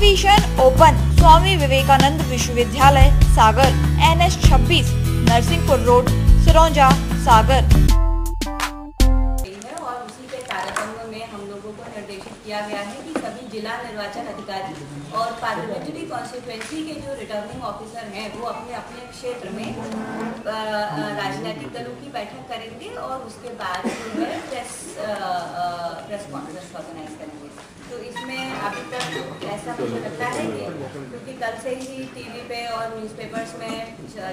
Admission open Swami Vivekananda विश्वविद्यालय सागर, NH 26, Narsinghpur road, Sironja, सागर। और उसी के कार्यक्रम में हम लोगों को निर्देशित किया गया है कि सभी जिला निर्वाचन अधिकारी और पार्लियामेंट्री कॉन्स्टिट्यूएंसी के जो रिटर्निंग ऑफिसर हैं वो अपने अपने क्षेत्र में राजनीतिक दलों की बैठक करेंगे और उसके बाद जो है प्रेस कॉन्फ्रेंस ऑर्गेनाइज करेंगे। तो इसमें अभी तक ऐसा मुझे लगता है कि क्योंकि कल से ही टीवी पे और न्यूज़पेपर्स में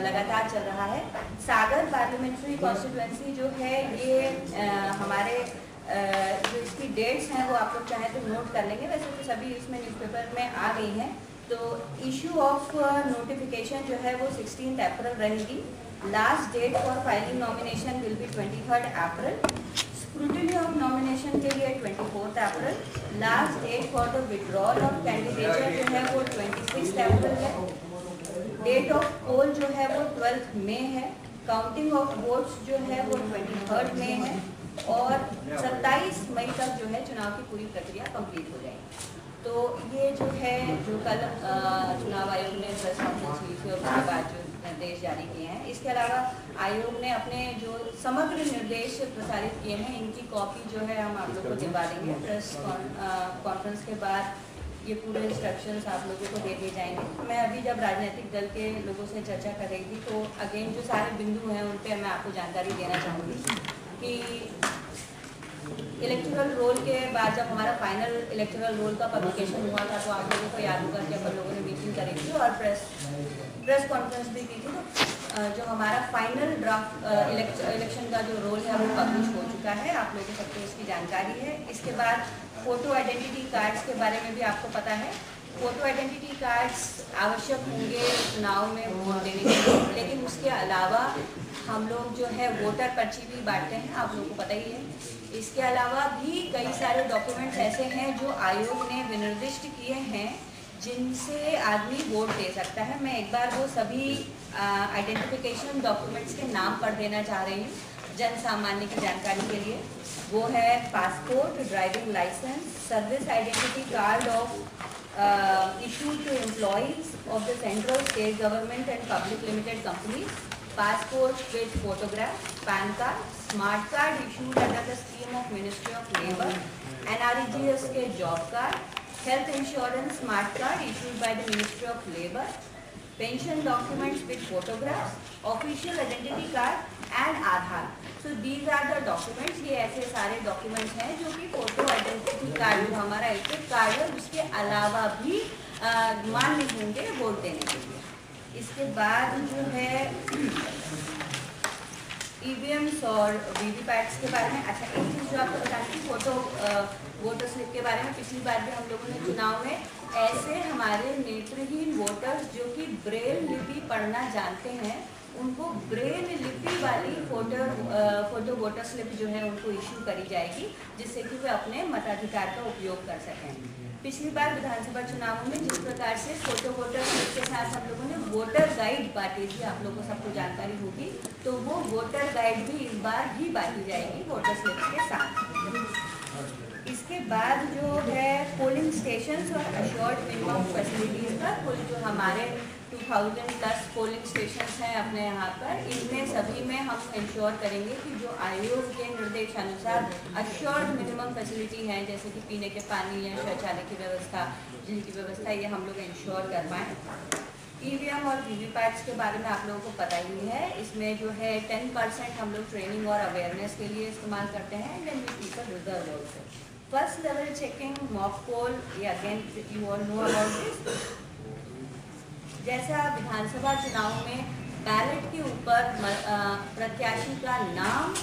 लगातार चल रहा है, सागर पार्लियामेंट्री कॉन्स्टिट्यूएंसी जो है ये हमारे जो इसकी डेट्स हैं वो आप लोग चाहें तो नोट कर लेंगे। वैसे तो सभी इसमें न्यूज़पेपर में आ गई हैं। तो इशू ऑफ नोटिफिकेशन जो है वो 16 अप्रैल रहेगी। Last date for filing nomination will be 23 April. Scrutiny of nomination के लिए 24 अप्रैल। Last date for the withdrawal of candidature जो है वो 26 अप्रैल है। डेट ऑफ पोल जो है वो 12 मई है। काउंटिंग ऑफ वोट्स जो है वो 23 मई है और 27 मई तक जो है चुनाव की पूरी प्रक्रिया कंप्लीट हो जाएगी। तो ये जो है जो कल चुनाव आयोग ने प्रेस कॉन्फ्रेंस हुई थी और उसके बाद जो निर्देश जारी किए हैं, इसके अलावा आयोग ने अपने जो समग्र निर्देश प्रसारित किए हैं इनकी कॉपी जो है हम आप लोग को दिलवा देंगे। प्रेस कॉन्फ्रेंस के बाद ये पूरे इंस्ट्रक्शंस आप लोगों को दे दिए जाएंगे। मैं अभी जब राजनीतिक दल के लोगों से चर्चा कर रही थी तो अगेन जो सारे बिंदु हैं उन पर मैं आपको जानकारी देना चाहूँगी कि इलेक्टोरल रोल के बाद जब हमारा फाइनल इलेक्टोरल रोल का पब्लिकेशन हुआ था तो आप लोगों को याद होगा कि अपन लोगों ने मीटिंग करी थी और प्रेस कॉन्फ्रेंस भी की थी। तो जो हमारा फाइनल ड्राफ्ट इलेक्शन का जो रोल है वो पब्लिश हो चुका है, आप लोगों को सबको इसकी जानकारी है। इसके बाद फ़ोटो आइडेंटिटी कार्ड्स के बारे में भी आपको पता है। फ़ोटो आइडेंटिटी कार्ड्स आवश्यक होंगे चुनाव में वोट देने के लिए, लेकिन उसके अलावा हम लोग जो है वोटर पर्ची भी बांटते हैं, आप लोगों को पता ही है। इसके अलावा भी कई सारे डॉक्यूमेंट्स ऐसे हैं जो आयोग ने विनिर्दिष्ट किए हैं जिनसे आदमी वोट दे सकता है। मैं एक बार वो सभी आइडेंटिफिकेशन डॉक्यूमेंट्स के नाम पढ़ देना चाह रही हूँ जन सामान्य की जानकारी के लिए। वो है passport, driving licence, service identity card of issued to employees of the central, state government and public limited companies, passport with photograph, PAN card, smart card issued under the scheme of Ministry of Labour, NREGS के job card, health insurance smart card issued by the Ministry of Labour, pension documents with photographs, official identity card and Aadhaar. So these are the documents। ये ऐसे सारे documents हैं जो कि photo identity card जो हमारा electric card है उसके अलावा भी मान्य होंगे वोट देने के लिए। इसके बाद जो है EVMs और VVPATs के बारे में अच्छा एक चीज़ जो आपको बतानी थी फोटो वोटर स्लिप के बारे में। पिछली बार भी हम लोगों ने चुनाव में ऐसे हमारे नेत्रहीन वोटर्स जो कि ब्रेल लिपि पढ़ना जानते हैं उनको ब्रेल लिपि वाली फोटो वोटर स्लिप जो है उनको इशू करी जाएगी जिससे कि वे अपने मताधिकार का उपयोग कर सकें। पिछली बार विधानसभा चुनावों में जिस प्रकार से फोटो वोटर स्लिप के साथ हम लोगों ने वोटर गाइड बांटी थी, आप लोगों को सबको जानकारी होगी, तो वो वोटर गाइड भी इस बार भी बांटी जाएगी वोटर स्लिप के साथ। इसके बाद जो है पोलिंग स्टेशंस और अश्योर्ड मिनिमम फैसिलिटीज़ का कुल जो हमारे 2000+ पोलिंग स्टेशंस हैं अपने यहाँ पर, इनमें सभी में हम इंश्योर करेंगे कि जो आयोग के निर्देशानुसार अश्योर्ड मिनिमम फैसिलिटी हैं जैसे कि पीने के पानी या शौचालय की व्यवस्था, बिजली की व्यवस्था, ये हम लोग इंश्योर कर पाएँ। EVM और VVPATs के बारे में आप लोगों को पता ही है। इसमें जो है 10% हम लोग ट्रेनिंग और अवेयरनेस के लिए इस्तेमाल करते हैं and we people reserve also. First level checking, mock poll, ये again you all know about this. जैसा विधानसभा चुनाव में बैलेट के ऊपर प्रत्याशी का नाम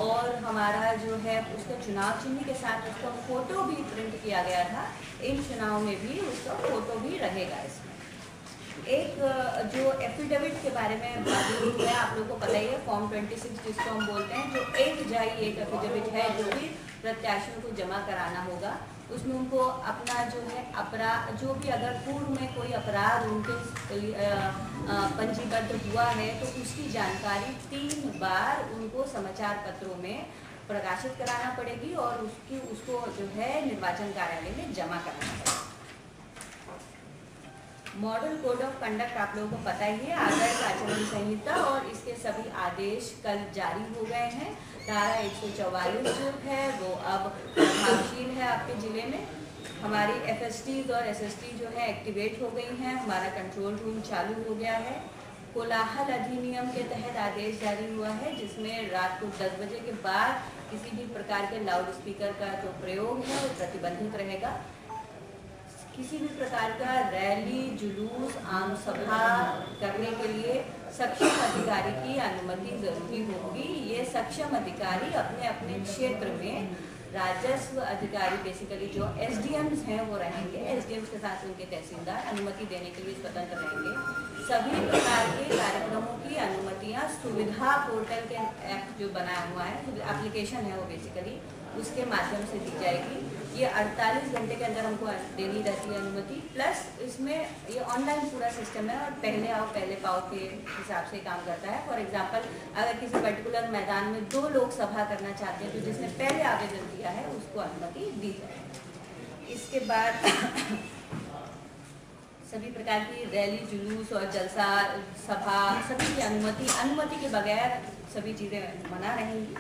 और हमारा जो है उसका चुनाव चिन्ह के साथ उसका फोटो भी प्रिंट किया गया था, इन चुनाव में भी उसका फोटो भी रहेगा। इसमें एक जो एफिडेविट के बारे में बात हुई है, आप लोगों को पता ही है, फॉर्म 26 जिसको हम बोलते हैं, जो एक एफिडेविट है जो भी प्रत्याशियों को जमा कराना होगा। उसमें उनको अपना जो है अपराध, जो भी अगर पूर्व में कोई अपराध उनके पंजीबद्ध हुआ है तो उसकी जानकारी 3 बार उनको समाचार पत्रों में प्रकाशित कराना पड़ेगी और उसको जो है निर्वाचन कार्यालय में जमा कराना पड़ेगा। मॉडल कोड ऑफ कंडक्ट आप लोगों को पता ही है, आदर्श आचरण संहिता, और इसके सभी आदेश कल जारी हो गए हैं। धारा 144 जो है वो अब प्रभावशील है आपके ज़िले में। हमारी FSTs और SST जो है एक्टिवेट हो गई हैं। हमारा कंट्रोल रूम चालू हो गया है। कोलाहल अधिनियम के तहत आदेश जारी हुआ है, जिसमें रात को 10 बजे के बाद किसी भी प्रकार के लाउड स्पीकर का जो प्रयोग है वो प्रतिबंधित रहेगा। किसी भी प्रकार का रैली, जुलूस, आम सभा करने के लिए सक्षम अधिकारी की अनुमति जरूरी होगी। ये सक्षम अधिकारी अपने अपने क्षेत्र में राजस्व अधिकारी, बेसिकली जो SDMs हैं वो रहेंगे। SDMs के साथ उनके तहसीलदार अनुमति देने के लिए स्वतंत्र रहेंगे। सभी प्रकार के कार्यक्रमों की अनुमतियां सुविधा पोर्टल के ऐप जो बनाया हुआ है, एप्लीकेशन है वो बेसिकली, उसके माध्यम से दी जाएगी। ये 48 घंटे के अंदर हमको देनी रहती है अनुमति। प्लस इसमें ये ऑनलाइन पूरा सिस्टम है और पहले आओ पहले पाओ के हिसाब से काम करता है। फॉर एग्जांपल, अगर किसी पर्टिकुलर मैदान में 2 लोग सभा करना चाहते हैं तो जिसने पहले आवेदन दिया है उसको अनुमति दी जाए। इसके बाद सभी प्रकार की रैली, जुलूस और जलसा, सभा, सभी की अनुमति के बगैर सभी चीज़ें मना रहेंगी।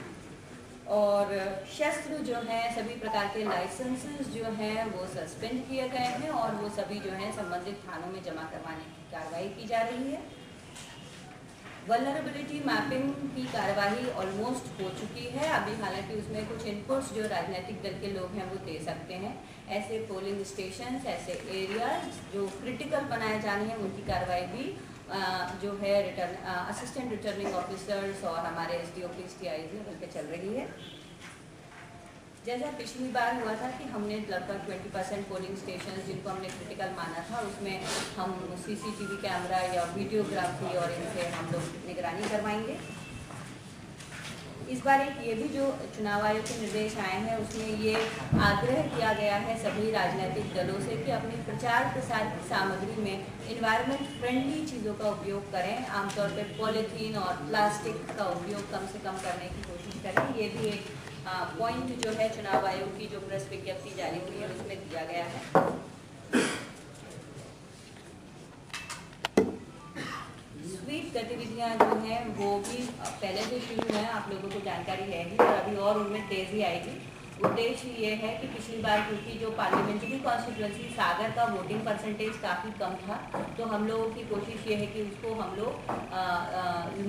और शस्त्र जो हैं, सभी प्रकार के लाइसेंसेस जो हैं वो सस्पेंड किए गए हैं और वो सभी जो हैं संबंधित थानों में जमा करवाने की कार्रवाई की जा रही है। वल्नरेबिलिटी मैपिंग की कार्रवाई ऑलमोस्ट हो चुकी है। अभी हालांकि उसमें कुछ इनपुट्स जो राजनीतिक दल के लोग हैं वो दे सकते हैं। ऐसे पोलिंग स्टेशंस, ऐसे एरियाज जो क्रिटिकल बनाए जाने हैं उनकी कार्रवाई भी जो है असिस्टेंट रिटर्निंग ऑफिसर्स और हमारे SDO की TIs लेवल पे चल रही है। जैसा पिछली बार हुआ था कि हमने लगभग 20% पोलिंग स्टेशन जिनको हमने क्रिटिकल माना था उसमें हम CCTV कैमरा या वीडियोग्राफी और इनसे हम लोग निगरानी करवाएंगे। इस बार एक ये भी जो चुनाव आयोग के निर्देश आए हैं उसमें ये आग्रह किया गया है सभी राजनीतिक दलों से कि अपनी प्रचार प्रसार की सामग्री में इन्वायरमेंट फ्रेंडली चीज़ों का उपयोग करें। आमतौर पर पॉलीथीन और प्लास्टिक का उपयोग कम से कम करने की कोशिश करें। ये भी एक पॉइंट जो है चुनाव आयोग की जो प्रेस विज्ञप्ति जारी हुई है उसमें दिया गया है। स्वीप गतिविधियां जो हैं वो भी पहले से शुरू हैं, आप लोगों को जानकारी है ही, और अभी और उनमें तेजी आएगी। उद्देश्य ये है कि पिछली बार क्योंकि जो पार्लियामेंट्री कॉन्स्टिट्यूंसी सागर का वोटिंग परसेंटेज काफ़ी कम था, तो हम लोगों की कोशिश ये है कि उसको हम लोग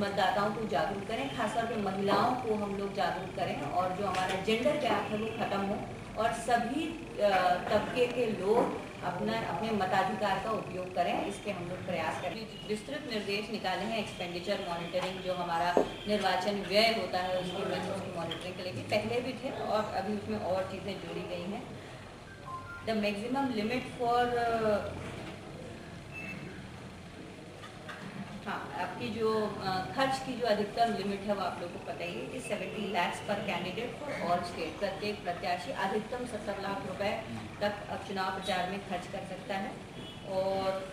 मतदाताओं को जागरूक करें, खासतौर पे महिलाओं को हम लोग जागरूक करें और जो हमारा जेंडर गैप है वो ख़त्म हो और सभी तबके के लोग अपने मताधिकार का उपयोग करें। इसके हम लोग प्रयास करें। विस्तृत निर्देश निकाले हैं एक्सपेंडिचर मॉनिटरिंग, जो हमारा निर्वाचन व्यय होता है उसकी मॉनिटरिंग के लिए पहले भी थे और अभी उसमें और चीज़ें जोड़ी गई हैं। द मैक्सिमम लिमिट फॉर आपकी जो खर्च की जो अधिकतम लिमिट है वो आप लोगों को पता ही है कि 70 लाख पर कैंडिडेट फॉर ऑल स्टेट। प्रत्येक प्रत्याशी अधिकतम 70 लाख रुपए तक अब चुनाव प्रचार में खर्च कर सकता है। और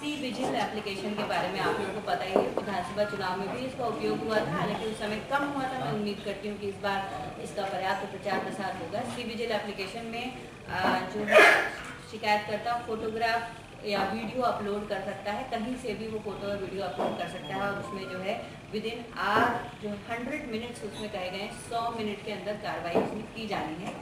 सी-विजिल एप्लीकेशन के बारे में आप लोगों को पता ही है, विधानसभा चुनाव में भी इसका उपयोग हुआ था, हालांकि उस समय कम हुआ था। मैं उम्मीद करती हूँ कि इस बार इसका पर्याप्त प्रचार प्रसार होगा। सी-विजिल एप्लीकेशन में जो है शिकायतकर्ता फोटोग्राफ या वीडियो अपलोड कर सकता है, कहीं से भी वो फोटो और वीडियो अपलोड कर सकता है और उसमें जो है विदिन आवर जो 100 मिनट्स उसमें कहे गए 100 मिनट के अंदर कार्रवाई उसमें की जानी है।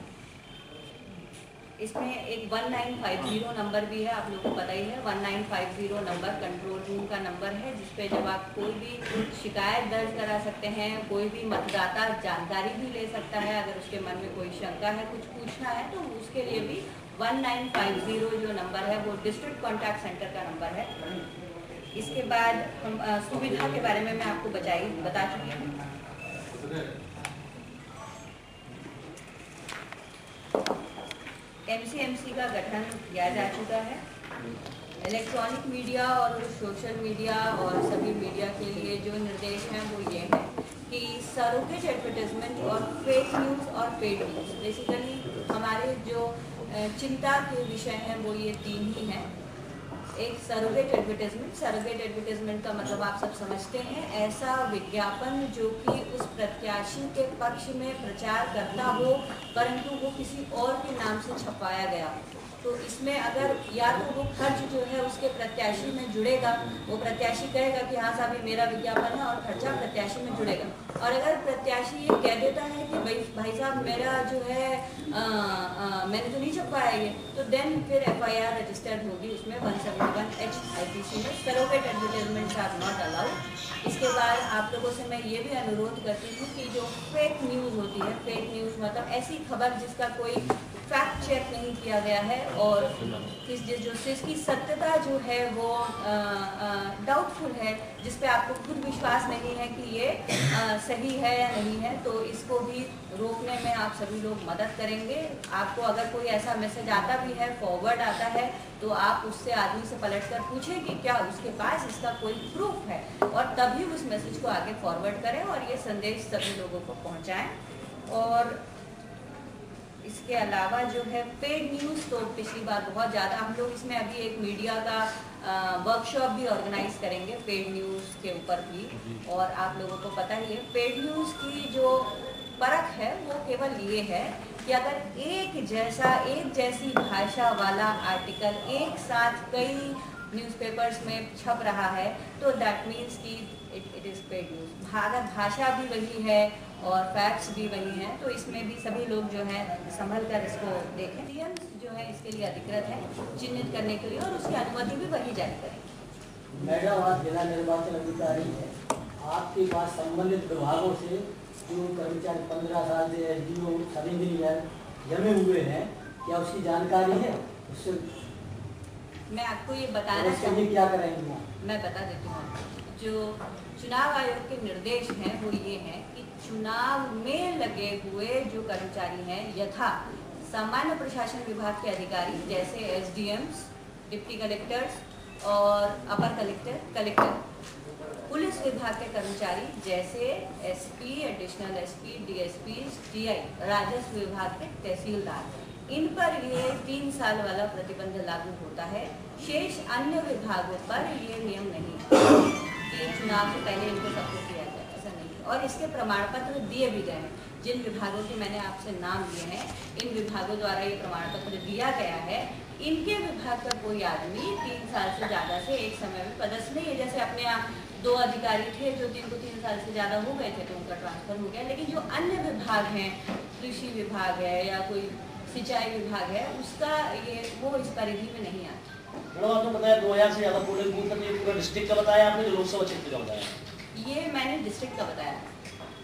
इसमें एक 1950 नंबर भी है, आप लोगों को पता ही है। 1950 नंबर कंट्रोल रूम का नंबर है, जिसपे जब आप कोई भी शिकायत दर्ज करा सकते हैं, कोई भी मतदाता जानकारी भी ले सकता है, अगर उसके मन में कोई शंका है, कुछ पूछना है, तो उसके लिए भी 1950 जो नंबर है वो डिस्ट्रिक्ट कॉन्टैक्ट सेंटर का नंबर है। इसके बाद हम सुविधा के बारे में मैं आपको बता चुकी हूँ। MCMC का गठन किया जा चुका है। इलेक्ट्रॉनिक मीडिया और सोशल मीडिया और सभी मीडिया के लिए जो निर्देश हैं वो ये है कि सरोगेट एडवर्टाइजमेंट और फेक न्यूज़ और पेड न्यूज़, बेसिकली हमारे जो चिंता के विषय हैं वो ये 3 ही हैं। एक सरोगेट एडवर्टाइजमेंट का मतलब आप सब समझते हैं, ऐसा विज्ञापन जो कि उस प्रत्याशी के पक्ष में प्रचार करता हो परंतु वो किसी और के नाम से छपाया गया। तो इसमें अगर या तो वो खर्च जो है उसके प्रत्याशी में जुड़ेगा, वो प्रत्याशी कहेगा कि हाँ साहब ये मेरा विज्ञापन है और खर्चा प्रत्याशी में जुड़ेगा। और अगर प्रत्याशी ये कह देता है कि भाई साहब मेरा जो है मैंने तो नहीं छपवाया ये, तो देन फिर FIR रजिस्टर्ड होगी उसमें 171H IPC में। Surrogate advertisements are not allowed. इसके बाद आप लोगों से मैं ये भी अनुरोध करती हूँ कि जो फेक न्यूज़ होती है, फेक न्यूज़ मतलब ऐसी खबर जिसका कोई फैक्ट चेक नहीं किया गया है और जिसकी सत्यता जो है वो डाउटफुल है, जिस पे आपको खुद विश्वास नहीं है कि ये सही है या नहीं है, तो इसको भी रोकने में आप सभी लोग मदद करेंगे। आपको अगर कोई ऐसा मैसेज आता भी है, फॉरवर्ड आता है, तो आप उससे आदमी से पलटकर पूछें कि क्या उसके पास इसका कोई प्रूफ है और तभी उस मैसेज को आगे फॉरवर्ड करें और ये संदेश सभी लोगों को पहुँचाएँ। और इसके अलावा जो है पेड न्यूज़, तो पिछली बार बहुत ज़्यादा हम लोग इसमें अभी एक मीडिया का वर्कशॉप भी ऑर्गेनाइज करेंगे पेड न्यूज़ के ऊपर भी। और आप लोगों को पता ही है पेड न्यूज़ की जो परख है वो केवल ये है कि अगर एक जैसी भाषा वाला आर्टिकल एक साथ कई न्यूज़पेपर्स में छप रहा है तो दैट मीन्स कि इट इज़ पेड न्यूज़। अगर भाषा भी वही है और फैक्ट्स भी वही हैं तो इसमें भी सभी लोग जो है संभल कर इसको देखें। DMs जो है इसके लिए अधिकृत है चिन्हित करने के लिए और उसकी अनुमति भी वही जारी करेंगे। मैडम आप जिला निर्वाचन अधिकारी हैं, आपके पास संबंधित विभागों से जो कर्मचारी 15 साल से SDO सब इंजीनियर जमे हुए हैं, क्या उसकी जानकारी है? उससे मैं आपको ये बताना चाहूँगी, क्या करेंगे मैं बता देती हूँ। जो चुनाव आयोग के निर्देश हैं वो ये हैं कि चुनाव में लगे हुए जो कर्मचारी हैं यथा सामान्य प्रशासन विभाग के अधिकारी जैसे SDMs, डिप्टी कलेक्टर्स और अपर कलेक्टर, पुलिस विभाग के कर्मचारी जैसे SP, additional SP, DSPs, TI, राजस्व विभाग के तहसीलदार, इन पर ये 3 साल वाला प्रतिबंध लागू होता है। शेष अन्य विभागों पर ये नियम नहीं कि चुनाव से पहले इनको सबको किया जाए, ऐसा नहीं। और इसके प्रमाण पत्र दिए भी गए हैं। जिन विभागों के मैंने आपसे नाम लिए हैं, इन विभागों द्वारा ये प्रमाण पत्र दिया गया है। इनके विभाग का कोई आदमी 3 साल से ज़्यादा से एक समय में पदस्थ नहीं है। जैसे अपने यहाँ 2 अधिकारी थे जो जिनको 3 साल से ज़्यादा हो गए थे तो उनका ट्रांसफर हो गया, लेकिन जो अन्य विभाग हैं, कृषि विभाग है या कोई सिंचाई विभाग है, उसका वो इस परिधि में नहीं आता। मैडम आपने बताया 2000 से ज़्यादा पोलिंग बूथ है, पूरा डिस्ट्रिक्ट का बताया आपने, जो लोकसभा क्षेत्र का बताया? ये मैंने डिस्ट्रिक्ट का बताया।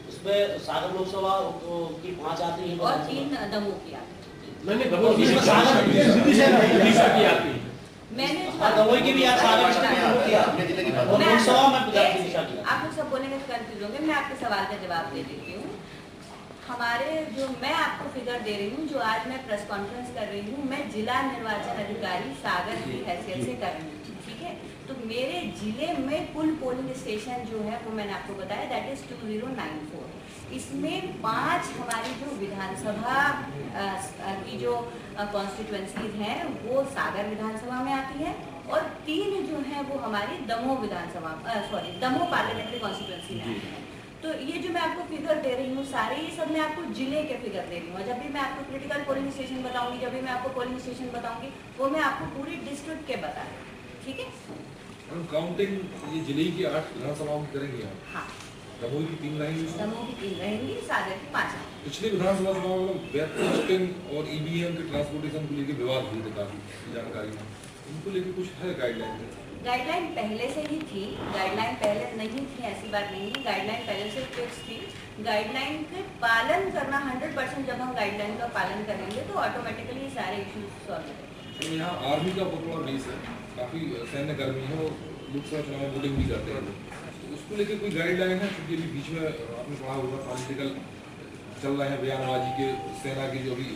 उसमें सागर लोकसभा की 5 आती है और 3 दमोह की आती है। मैंने दमोह की भी याद सागर लोकसभा में आप लोग सब बोलेंगे तो कंफ्यूज होंगे, मैं आपके सवाल का जवाब दे देती हूँ। हमारे जो मैं आपको फिगर दे रही हूँ, जो आज मैं प्रेस कॉन्फ्रेंस कर रही हूँ, मैं जिला निर्वाचन अधिकारी सागर की हैसियत से कर रही हूँ, ठीक है। तो मेरे जिले में कुल पोलिंग स्टेशन जो है वो मैंने आपको बताया दैट इज 2094। इसमें 5 हमारी जो विधानसभा की जो कॉन्स्टिट्यूएंसीज हैं वो सागर विधानसभा में आती है और 3 जो है वो हमारी दमोह दमोह पार्लियामेंट्री कॉन्स्टिट्यूएंसी में आती है। तो ये जो मैं आपको फिगर दे रही हूँ सारे ये सब मैं आपको जिले के फिगर दे रही हूँ। जब भी मैं आपको क्रिटिकल पोलिंग स्टेशन बताऊंगी, जब भी मैं आपको पोलिंग स्टेशन बताऊंगी, वो मैं आपको पूरी डिस्ट्रिक्ट के बता रही हूँ, ठीक है। काउंटिंग ये जिले की 8 विधानसभाओं की करेंगे आप? हाँ, दमोह की 3 रहेंगी, दमोह की 3 रहेंगी, सागर की 5। पिछली विधानसभा चुनाव में बैलेट और EVM के ट्रांसपोर्टेशन को लेकर विवाद हुए थे, काफी जानकारी है उनको लेकर कुछ है गाइडलाइन? गाइडलाइन पहले से ही थी, गाइडलाइन पहले नहीं थी ऐसी बात नहीं है, गाइडलाइन पहले से फिक्स थी। गाइडलाइन के पालन करना 100%, जब हम गाइडलाइन का पालन करेंगे तो ऑटोमेटिकली सारे इश्यूज सॉल्व हो जाएंगे। यहाँ आर्मी का बहुत बड़ा बेस है, काफी सैन्य कर्मी है और लोकसभा चुनाव में वोटिंग भी करते हैं, तो उसको लेकर कोई गाइडलाइन है? क्योंकि अभी बीच में आपने पढ़ा होगा पॉलिटिकल चल रहे हैं, बयानबाजी के सेना की जो भी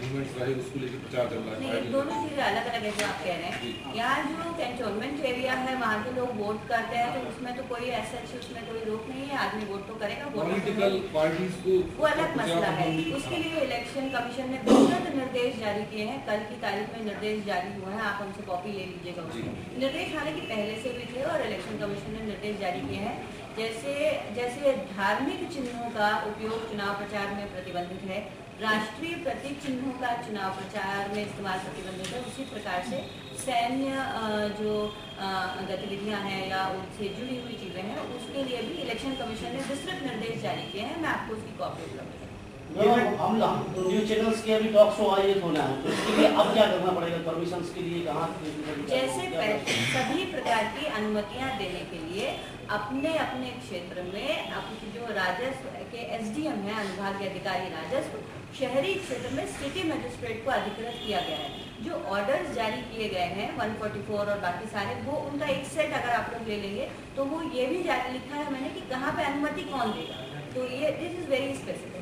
मूवमेंट्स रहे उसको लेकर प्रचार चल रहा है। दोनों चीज़ें अलग अलग है जो आप कह रहे हैं। यहाँ जो कैंटोनमेंट एरिया है वहाँ के लोग वोट करते हैं तो उसमें तो कोई ऐसा उसमें कोई रोक नहीं है। आदमी वोट तो करेगा, पॉलिटिकल पार्टीज को वो अलग मसला है। उसके लिए इलेक्शन कमीशन ने विस्तृत निर्देश जारी किए हैं। कल की तारीख में निर्देश जारी हुए हैं, आप हमसे कॉपी ले लीजिएगा उसकी। निर्देश हालांकि पहले से भी थे और इलेक्शन कमीशन ने निर्देश जारी किए हैं। जैसे धार्मिक चिन्हों का उपयोग चुनाव प्रचार में प्रतिबंधित है, राष्ट्रीय प्रतीक चिन्हों का चुनाव प्रचार में इस्तेमाल प्रतिबंधित है, उसी प्रकार से सैन्य जो गतिविधियां हैं या उनसे जुड़ी हुई चीजें हैं, उसके लिए भी इलेक्शन कमीशन ने विस्तृत निर्देश जारी किए हैं। मैं आपको उसकी कॉपी उपलब्ध हम न्यूज चैनल्स के अभी टॉक शो आयोजित होना है, तो इसके लिए अब क्या करना पड़ेगा? परमिशंस के लिए कहाँ? जैसे सभी प्रकार की अनुमतियां देने के लिए अपने अपने क्षेत्र में जो राजस्व के एसडीएम है, अनुभागीय अधिकारी राजस्व, शहरी क्षेत्र में सिटी मजिस्ट्रेट को अधिकृत किया गया है। जो ऑर्डर्स जारी किए गए हैं 144 और बाकी सारे, वो उनका एक सेट अगर आप लोग ले लेंगे तो वो ये भी लिखा है मैंने कि कहाँ पे अनुमति कौन देगा, तो ये दिस इज वेरी स्पेसिफिक।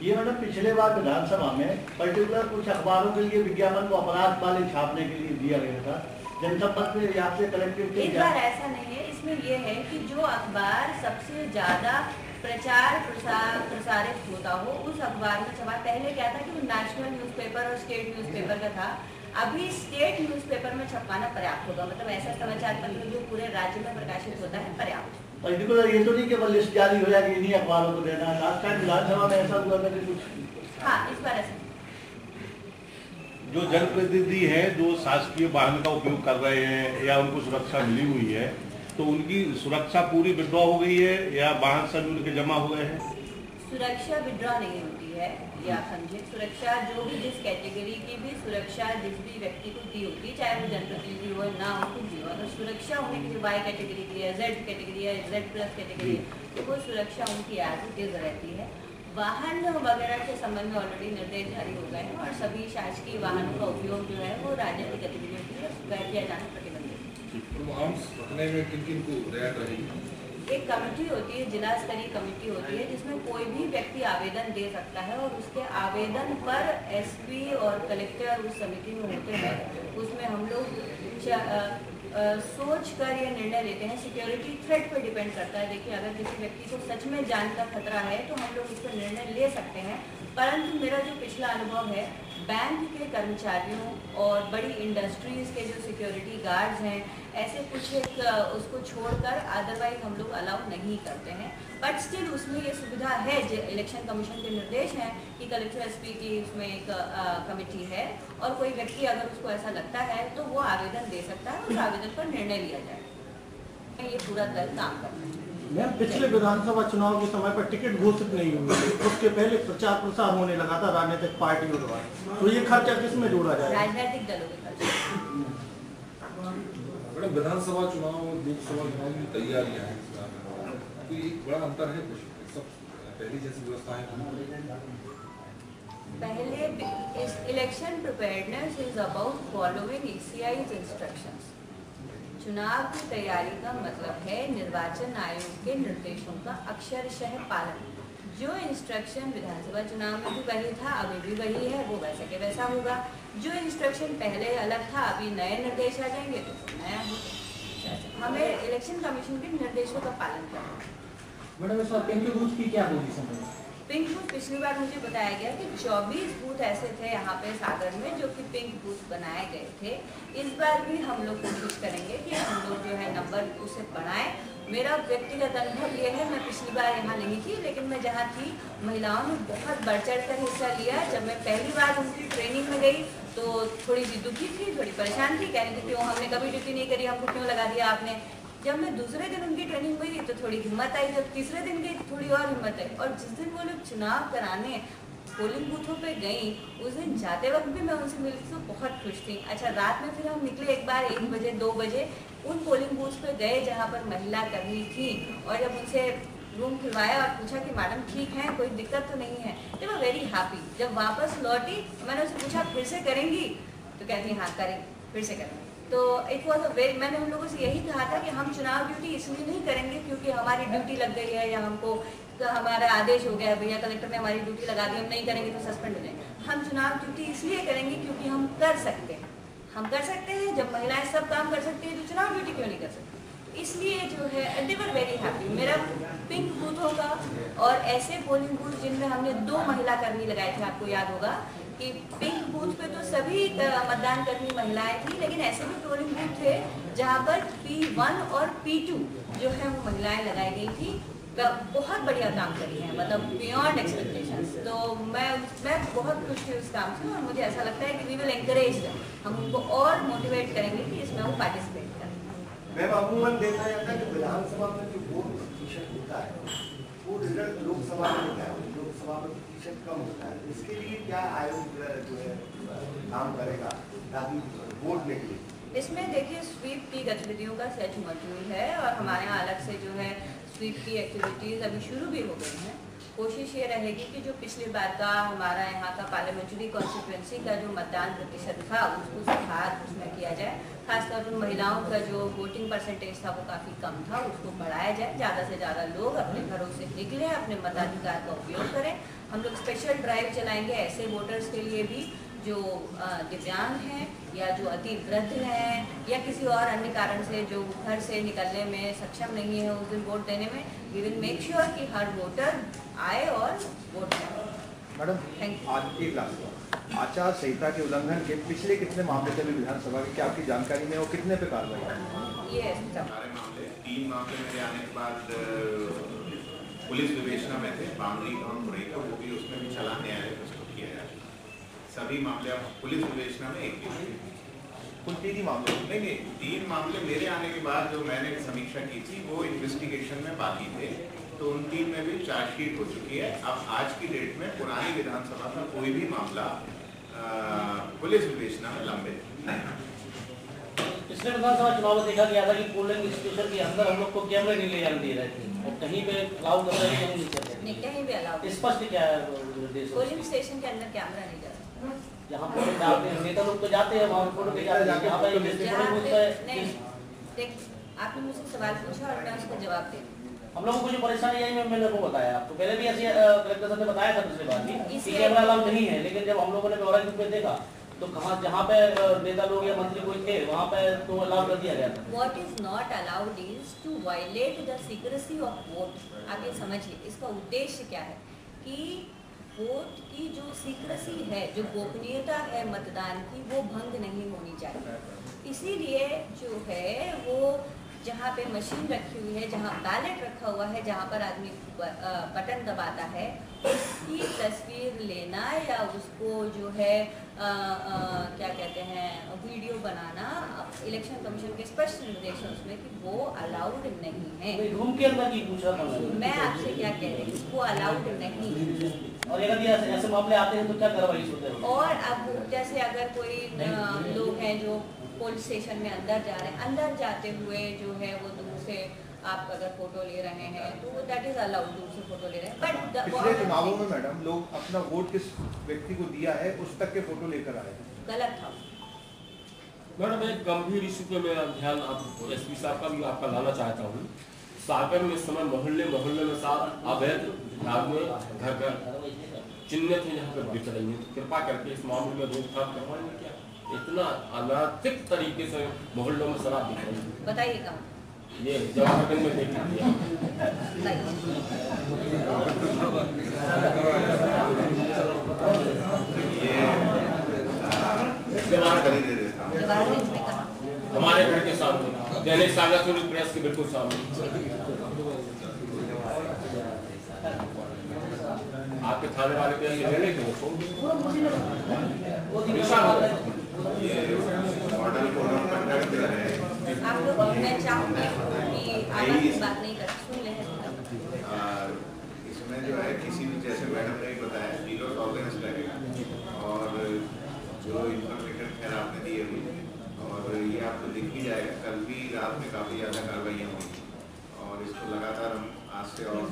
ये मैडम पिछले बार विधानसभा में पर्टिकुलर कुछ अखबारों के लिए विज्ञापन को अपराध वाले छापने के लिए दिया गया था, जनसंपर्क में यहाँ से कलेक्टिव। इस बार ऐसा नहीं है, इसमें ये है कि जो अखबार सबसे ज्यादा प्रचार प्रसारित होता हो उस अखबार में छपा। पहले क्या था कि वो नेशनल न्यूज़पेपर और स्टेट न्यूज़पेपर का था, अभी स्टेट न्यूज़पेपर में छपवाना पर्याप्त होगा, मतलब ऐसा समाचार पत्र जो पूरे राज्य में प्रकाशित होता है पर्याप्त। पर्टिकुलर ये तो नहीं केवल लिस्ट जारी हो जाएगी इन्हीं अखबारों को देना है, लास्ट टाइम विधानसभा में ऐसा हुआ था कि कुछ। हाँ, इस बार ऐसा जो जनप्रतिनिधि हैं जो शासकीय वाहन का उपयोग कर रहे हैं या उनको सुरक्षा मिली हुई है, तो उनकी सुरक्षा पूरी विड्रॉ हो गई है या वाहन सभी उनके जमा हो गए हैं? सुरक्षा विड्रॉ नहीं होती है, या समझे, सुरक्षा जो भी जिस कैटेगरी की भी सुरक्षा जिस भी व्यक्ति को दी होती है, चाहे वो जनप्रतिनिधि हो ना हो कुछ भी हो, अगर सुरक्षा होने की वाई कैटेगरी की है, जेड कैटेगरी है, जेड प्लस कैटेगरी है, तो वो सुरक्षा उनकी एज इट इज रहती है। वाहन वगैरह के संबंध में ऑलरेडी निर्देश जारी हो गए हैं और सभी शासकीय वाहनों का उपयोग जो है वो राजनीतिक गतिविधियों के लिए किया जाना प्रतिबंधित। एक कमेटी होती है, जिला स्तरीय कमेटी होती है, जिसमें कोई भी व्यक्ति आवेदन दे सकता है और उसके आवेदन पर एसपी और कलेक्टर उस समिति में होते हैं। उसमें हम लोग सोच कर ये निर्णय लेते हैं। सिक्योरिटी थ्रेट पर डिपेंड करता है। देखिए, अगर किसी व्यक्ति को सच में जान का खतरा है तो हम लोग इस पर निर्णय ले सकते हैं, परंतु मेरा जो पिछला अनुभव है, बैंक के कर्मचारियों और बड़ी इंडस्ट्रीज के जो सिक्योरिटी गार्ड्स हैं, ऐसे कुछ एक उसको छोड़कर अदरवाइज हम लोग अलाउ नहीं करते हैं। बट स्टिल उसमें ये सुविधा है, इलेक्शन कमीशन के निर्देश हैं कि कलेक्टर एसपी की उसमें एक कमेटी है और कोई व्यक्ति अगर उसको ऐसा लगता है तो वो आवेदन दे सकता है, उस आवेदन पर निर्णय लिया जाए। ये पूरा दल काम करता है। मैम, पिछले विधानसभा चुनाव के समय पर टिकट घोषित नहीं हुए थे, उसके पहले प्रचार प्रसार होने लगा था राजनीतिक पार्टियों द्वारा, तो ये खर्चा किसमें जोड़ा जाएगा? राजनीतिक दलों के खर्चा। मैडम, विधानसभा चुनाव और लोकसभा चुनाव की तैयारियां हैं, तो एक बड़ा अंतर है, सब पहली जैसी व्यवस्था है। पहले election preparedness is about following ECI's instructions. चुनाव की तैयारी का मतलब है निर्वाचन आयोग के निर्देशों का अक्षरशः पालन। जो इंस्ट्रक्शन विधानसभा चुनाव में भी वही था, अभी भी वही है, वो वैसे के वैसा होगा। जो इंस्ट्रक्शन पहले अलग था, अभी नए निर्देश आ जाएंगे तो नया होगा। हमें इलेक्शन कमीशन के निर्देशों का पालन करना है। मैडम, इस बार पिंक बूथ की क्या पोजीशन है? पिंक बूथ पिछली बार मुझे बताया गया कि 24 बूथ ऐसे थे यहाँ पे सागर में जो कि पिंक बूथ बनाए गए थे। इस बार भी हम लोग कोशिश करेंगे कि हम लोग जो है नंबर उसे बढ़ाएं। मेरा व्यक्तिगत अनुभव ये है, मैं पिछली बार यहाँ नहीं थी, लेकिन मैं जहाँ थी महिलाओं ने बहुत बढ़ चढ़ कर हिस्सा लिया। जब मैं पहली बार उनकी ट्रेनिंग में गई तो थोड़ी सी दुखी थी, थोड़ी परेशान थी, कह रही थी क्यों हमने कभी ड्यूटी नहीं करी, हमको क्यों लगा दिया आपने। जब मैं दूसरे दिन उनकी ट्रेनिंग हुई तो थोड़ी हिम्मत आई, जब तीसरे दिन गई तो थोड़ी और हिम्मत आई। और जिस दिन वो लोग चुनाव कराने पोलिंग बूथों पे गई, उस दिन जाते वक्त भी मैं उनसे मिली तो बहुत खुश थी। अच्छा, रात में फिर हम निकले एक बार 1 बजे 2 बजे उन पोलिंग बूथ पे गए जहाँ पर महिला कर्मी थी, और जब उनसे रूम खुलवाया और पूछा कि मैडम ठीक है, कोई दिक्कत तो नहीं है, दे वर वेरी हैप्पी। जब वापस लौटी मैंने उनसे पूछा फिर से करेंगी, तो कहती हाँ करेंगे, फिर से करेंगे। तो इट वॉज अ वेरी, मैंने उन लोगों से यही कहा था कि हम चुनाव ड्यूटी इसलिए नहीं करेंगे क्योंकि हमारी ड्यूटी लग गई है या हमको हमारा आदेश हो गया है, भैया कलेक्टर ने हमारी ड्यूटी लगा दी, हम नहीं करेंगे तो सस्पेंड हो जाएंगे। हम चुनाव ड्यूटी इसलिए करेंगे क्योंकि हम कर सकते हैं। हम कर सकते हैं, जब महिलाएं सब काम कर सकती है तो चुनाव ड्यूटी क्यों नहीं कर सकती। इसलिए जो है दे वर वेरी हैप्पी। मेरा पिंक बूथ होगा और ऐसे पोलिंग बूथ जिनमें हमने 2 महिला कर्मी लगाए थे, आपको याद होगा कि पिंक बूथ पे तो सभी मतदान कर्मी महिलाएं थी, लेकिन ऐसे भी पोलिंग बूथ थे जहां पर P1 और P2 जो है वो महिलाएं लगाई गई थी। बहुत बढ़िया काम करी है, मतलब बियॉन्ड एक्सपेक्टेशंस। तो मैं बहुत खुश थी उस काम से और मुझे ऐसा लगता है कि वी विल एनकरेज, हम उनको और मोटिवेट करेंगे कि इसमें वो पार्टिसिपेट करें। मैम, अमूमन देखा जाता है कि विधानसभा में जो वोट प्रतिशत होता है वो रिजल्ट लोकसभा में होता है, लोकसभा में प्रतिशत कम होता है। इसके लिए क्या आयोग जो है काम करेगा ताकि वोट निकले? इसमें देखिए स्वीप की गतिविधियों का सेट मौजूद है और हमारे यहाँ अलग से जो है स्वीप की एक्टिविटीज़ अभी शुरू भी हो गई हैं। कोशिश ये रहेगी कि जो पिछली बार का हमारा यहाँ का पार्लियामेंट्री कॉन्स्टिट्यूंसी का जो मतदान प्रतिशत था उसको सुधार उसमें किया जाए। खासतौर पर महिलाओं का जो वोटिंग परसेंटेज था वो काफ़ी कम था, उसको बढ़ाया जाए। ज़्यादा से ज़्यादा लोग अपने घरों से निकलें, अपने मताधिकार का उपयोग करें। हम लोग स्पेशल ड्राइव चलाएंगे ऐसे वोटर्स के लिए भी जो दिव्यांग हैं या जो अति वृद्ध हैं या किसी और अन्य कारण से जो घर से निकलने में सक्षम नहीं है उस दिन वोट देने में। वी विल मेक श्योर कि हर वोटर आए और वोट करें। मैडम, आज एक लास्ट आचार संहिता के उल्लंघन के पिछले कितने मामले थे विधानसभा के, क्या आपकी जानकारी में, और कितने पे कार्रवाई? ये सारे मामले 3 मामले मेरे आने के बाद पुलिस विवेचना में थे, बाउंड्री काउंट हो रही था, वो भी उसमें भी चलान न्यायालय प्रस्तुत किया जाए। सभी मामले अब पुलिस विवेचना में एक कुल 3 ही मामले? नहीं, 3 मामले मेरे आने के बाद जो मैंने समीक्षा की थी वो इन्वेस्टिगेशन में बाकी थे, तो उन 3 में भी चार्जशीट हो चुकी है। अब आज की डेट में पुरानी विधानसभा का कोई भी मामला पुलिस विवेचना में लंबित नहीं। पिछले विधानसभा चुनाव में देखा गया था कि पोलिंग स्टेशन के अंदर हम लोग को कैमरे नहीं ले जाने दे रहे थे और कहीं पे अलाउ कर रहे थे, नहीं कहीं भी अलाउ। स्पष्ट क्या है निर्देश? पोलिंग स्टेशन के अंदर कैमरा नहीं जाता। जहाँ फोटो डालते हैं नेता लोग तो जाते हैं, वहाँ फोटो ले जाते हैं। आपने मुझसे सवाल पूछा और मैं उसका जवाब दे। हम लोगों को जो परेशानी आई मैंने को बताया, आपको पहले भी ऐसे कलेक्टर साहब ने बताया था पिछले बार भी कि कैमरा अलाउ नहीं है, लेकिन जब हम लोगों ने व्यवहारिक रूप में देखा तो कहाँ जहाँ पे नेता लोग या मंत्री कोई थे वहाँ पे तो अलाउ कर दिया गया था। What is not allowed is to violate the secrecy of vote। आप ये समझिए इसका उद्देश्य क्या है कि वोट की जो सीक्रेसी है, जो गोपनीयता है मतदान की, वो भंग नहीं होनी चाहिए। इसीलिए जो है वो जहाँ पे मशीन रखी हुई है, जहाँ बैलेट रखा हुआ है, जहाँ पर आदमी बटन दबाता है, उसकी तस्वीर लेना या उसको जो है क्या कहते हैं वीडियो बनाना, इलेक्शन कमीशन के स्पष्ट निर्देश है उसमें कि वो अलाउड नहीं है। रूम के अंदर की पूछा था मैं आपसे क्या कह रही हूँ, वो अलाउड नहीं है। और अगर ऐसे मामले आते हैं तो क्या कार्रवाई होती है? और अब जैसे अगर कोई लोग हैं जो पुलिस स्टेशन में अंदर जा रहे हैं, अंदर जाते हुए जो है वो दूर से आप अगर फोटो ले रहे हैं तो दैट इज अलाउड, दूर से फोटो ले रहे हैं। बट पिछले चुनावों में मैडम लोग अपना वोट किस व्यक्ति को दिया है उस तक के फोटो लेकर आए, गलत था। मैडम एक गंभीर इशू पे मैं ध्यान आप एसपी साहब का भी आपका लाना चाहता हूँ। सागर में इस समय मोहल्ले में साथ अवैध भाग में घर चिन्ह थे यहाँ पे बिक रही है, तो कृपा करके इस मामले में रोकथाम करवाएंगे क्या? इतना अनैतिक तरीके से मोहल्लों में शराब बिक रही है, बताइए कहाँ? ये जवाहरगंज में देख लीजिए। हमारे घर के सामने दैनिक सागर प्रेस के बिल्कुल सामने आपके थाने वाले के लिए लेने के आप लोग, मैं चाहूँगी कि आगे की बात नहीं कर सुन लें। इसमें जो है किसी भी, जैसे मैडम ने बताया, डीलर ऑर्गेनाइज लगेगा और जो इन्फॉर्मेशन खैर आपने दी अभी, और ये आपको दिख ही जाएगा। कल भी रात में काफ़ी ज़्यादा कार्रवाइयाँ हुई और इसको लगातार हम आज से और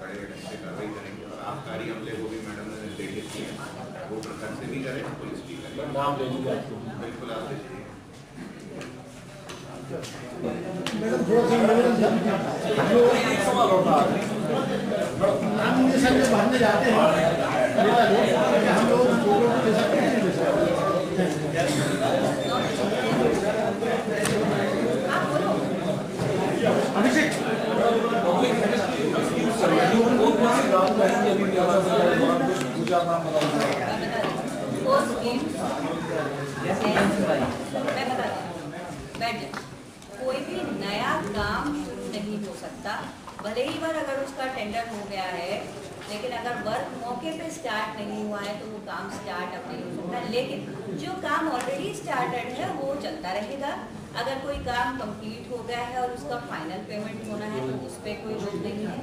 कड़े से कार्रवाई करेंगे और आबकारी हमले को भी मैडम ने निर्देशित किया, वो प्रखंड से भी करें, पुलिस भी करें। नाम ले लीजिए, बिल्कुल आप दीजिए। मैडम थोड़ा सा जो एक सवाल और था, नाम मुझे सर जब भरने जाते हैं हम लोग फोटो को दे सकते हैं, कोई भी नया काम नहीं हो सकता, भले ही बार अगर उसका टेंडर हो गया है, लेकिन अगर वर्क मौके पे स्टार्ट नहीं हुआ है तो वो काम स्टार्ट अब नहीं हो सकता। लेकिन जो काम ऑलरेडी स्टार्टेड है वो चलता रहेगा। अगर कोई काम कंप्लीट हो गया है और उसका फाइनल पेमेंट होना है तो उस पर कोई रोक नहीं है।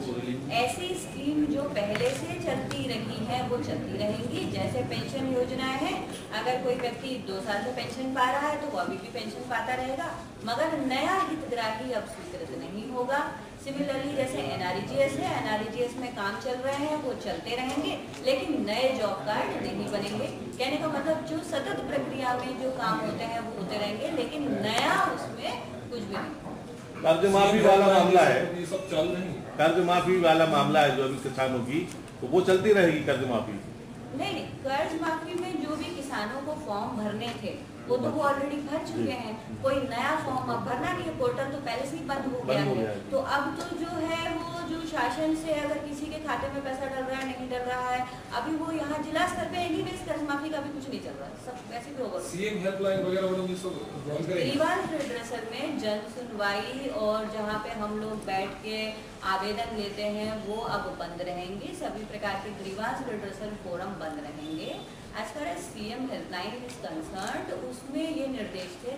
ऐसी स्कीम जो पहले से चलती रही है वो चलती रहेंगी। जैसे पेंशन योजनाएं हैं, अगर कोई व्यक्ति 2 साल से पेंशन पा रहा है तो वो अभी भी पेंशन पाता रहेगा, मगर नया हितग्राही अब स्वीकृत नहीं होगा। सिमिलरली जैसे NREGS है, NREGS में काम चल रहे हैं वो चलते रहेंगे, लेकिन नए जॉब कार्ड नहीं बनेंगे। कहने का मतलब जो सतत प्रक्रिया में जो काम होते हैं वो होते रहेंगे, लेकिन नया उसमें कुछ भी नहीं। कर्ज माफी वाला मामला है, ये सब चल रही है। कर्ज माफी वाला मामला है जो अभी किसानों की, तो वो चलती रहेगी कर्ज माफी? नहीं, कर्ज माफी में जो भी किसानों को फॉर्म भरने थे वो तो वो ऑलरेडी भर चुके हैं। कोई नया फॉर्म अब भरना नहीं है, पोर्टल तो पहले से ही बंद हो गया है। तो अब तो जो है वो जो शासन से अगर किसी के खाते में पैसा डल रहा है नहीं डल रहा है, अभी वो यहाँ जिला स्तर पे एनीवेज कर्ज माफी का भी कुछ नहीं चल रहा है, सब वैसे भी होगा। सीएम हेल्पलाइन वगैरह ग्रीवांस रिड्रेसल में जन सुनवाई और जहाँ पे हम लोग बैठ के आवेदन लेते हैं वो अब बंद रहेंगे। सभी प्रकार के ग्रीवांस रिड्रेसल फोरम बंद रहेंगे। As far as CM helpline is concerned, उसमें ये निर्देश थे,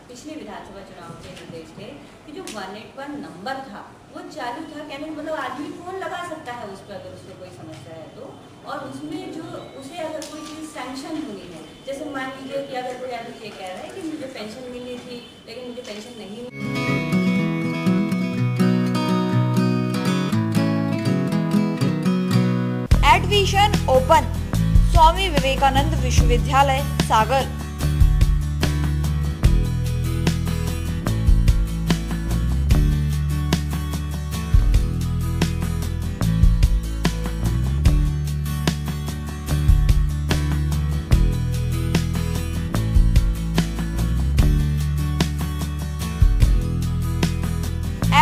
पिछले विधानसभा चुनाव के निर्देश थे कि जो 181 नंबर था वो चालू था। कहने का मतलब आदमी फोन लगा सकता है उस पर अगर उसको कोई समस्या है तो, और उसमें जो उसे अगर कोई चीज़ सैंक्शन हुई है, जैसे मान लीजिए कि अगर कोई आदमी ये कह रहा है कि मुझे पेंशन मिलनी थी लेकिन मुझे पेंशन नहीं मिली। एडमिशन ओपन स्वामी विवेकानंद विश्वविद्यालय सागर।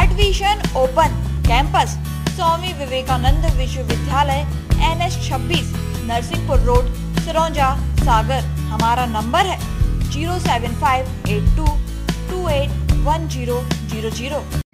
Admission open campus Swami Vivekananda विश्वविद्यालय NH26 नरसिंहपुर रोड सिरौंजा सागर। हमारा नंबर है 07582281000।